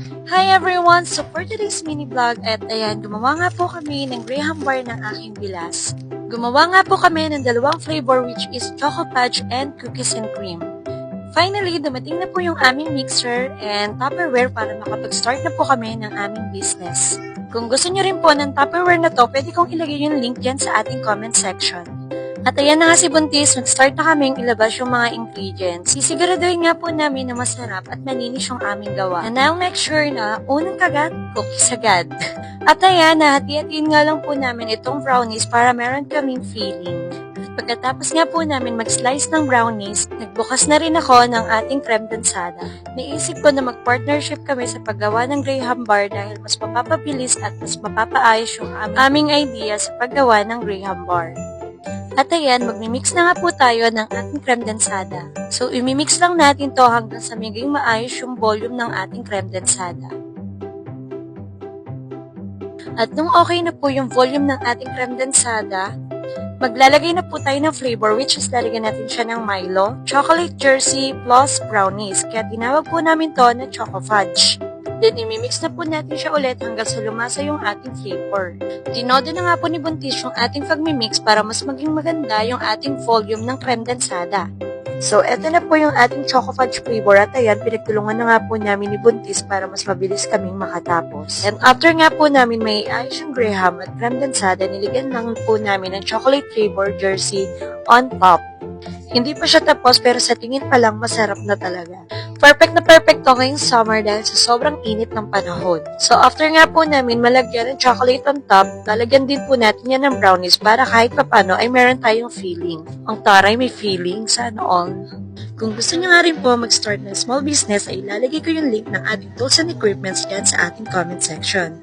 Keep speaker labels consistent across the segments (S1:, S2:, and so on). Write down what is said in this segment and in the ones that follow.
S1: Hi everyone! So for today's mini vlog, at ayan, gumawa nga po kami ng graham bar ng aking bilas. Gumawa nga po kami ng dalawang flavor which is Choco Fudge and Cookies and Cream. Finally, dumating na po yung aming mixer and Tupperware para makapag-start na po kami ng aming business. Kung gusto nyo rin po ng Tupperware na to, pwede kong ilagay yung link dyan sa ating comment section. At ayan na nga si Buntis, mag-start na kaming ilabas yung mga ingredients. Sisiguraduhin nga po namin na masarap at malinis yung aming gawa. And I'll make sure na unang kagat, cookies agad. At ayan, nahati-hatiin nga lang po namin itong brownies para meron kaming feeling. At pagkatapos nga po namin mag-slice ng brownies, nagbukas na rin ako ng ating creme densada. Naisip ko na mag-partnership kami sa paggawa ng graham bar dahil mas mapapabilis at mas mapapaayos yung aming idea sa paggawa ng graham bar. At ayan, magmimix na nga po tayo ng ating creme densada. So, imimix lang natin to hanggang sa maging maayos yung volume ng ating creme densada. At nung okay na po yung volume ng ating creme densada, maglalagay na po tayo ng flavor which is lalagyan natin siya ng Milo, chocolate jersey plus brownies. Kaya tinawag po namin to na Choco Fudge. Then, imimix na po natin siya ulit hanggang sa lumasa yung ating flavor. Dinode na nga po ni Buntis yung ating pagmimix para mas maging maganda yung ating volume ng creme densada. So, eto na po yung ating Choco Fudge flavor at ayan, pinagtulungan na nga po namin ni Buntis para mas mabilis kaming makatapos. And after nga po namin may ayos yung graham at creme densada, niligyan lang po namin ng chocolate flavor jersey on top. Hindi pa siya tapos pero sa tingin pa lang masarap na talaga. Perfect na perfect to ngayong summer dahil sa sobrang init ng panahon. So after nga po namin malagyan ng chocolate on top, lalagyan din po natin yan ng brownies para kahit papano ay meron tayong feeling. Ang taray may feeling, sana all. Kung gusto nyo nga rin po mag-start ng small business ay ilalagay ko yung link ng ating tools and equipments dyan sa ating comment section.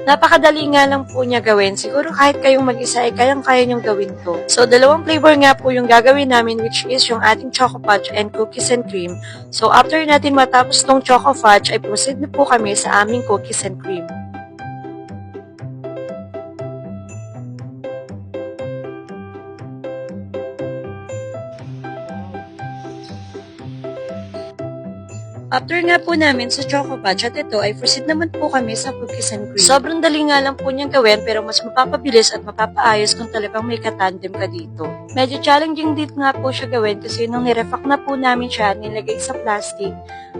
S1: Napakadali nga lang po niya gawin. Siguro kahit kayong mag-isa ay kayang-kaya nyong gawin to. So, dalawang flavor nga po yung gagawin namin which is yung ating Choco Fudge and Cookies and Cream. So, after natin matapos tong Choco Fudge ay proceed na po kami sa aming Cookies and Cream. After nga po namin sa Choco Fudge at ito ay proceed naman po kami sa Cookies and Cream. Sobrang dali nga lang po niyang gawin pero mas mapapabilis at mapapaayos kung talagang may katandem ka dito. Medyo challenging din nga po siya gawin kasi nung nirefact na po namin siya nilagay sa plastic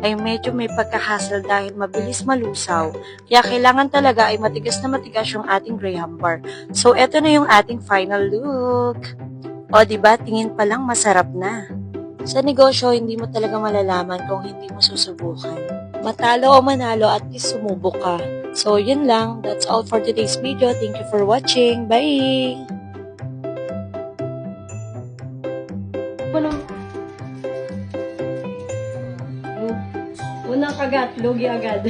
S1: ay medyo may pagka-hassle dahil mabilis malusaw. Kaya kailangan talaga ay matigas na matigas yung ating graham bar. So eto na yung ating final look. O diba, tingin pa lang masarap na. Sa negosyo, hindi mo talaga malalaman kung hindi mo susubukan. Matalo o manalo, at least sumubok ka. So, yun lang. That's all for today's video. Thank you for watching. Bye! Unang kagat, lugi agad.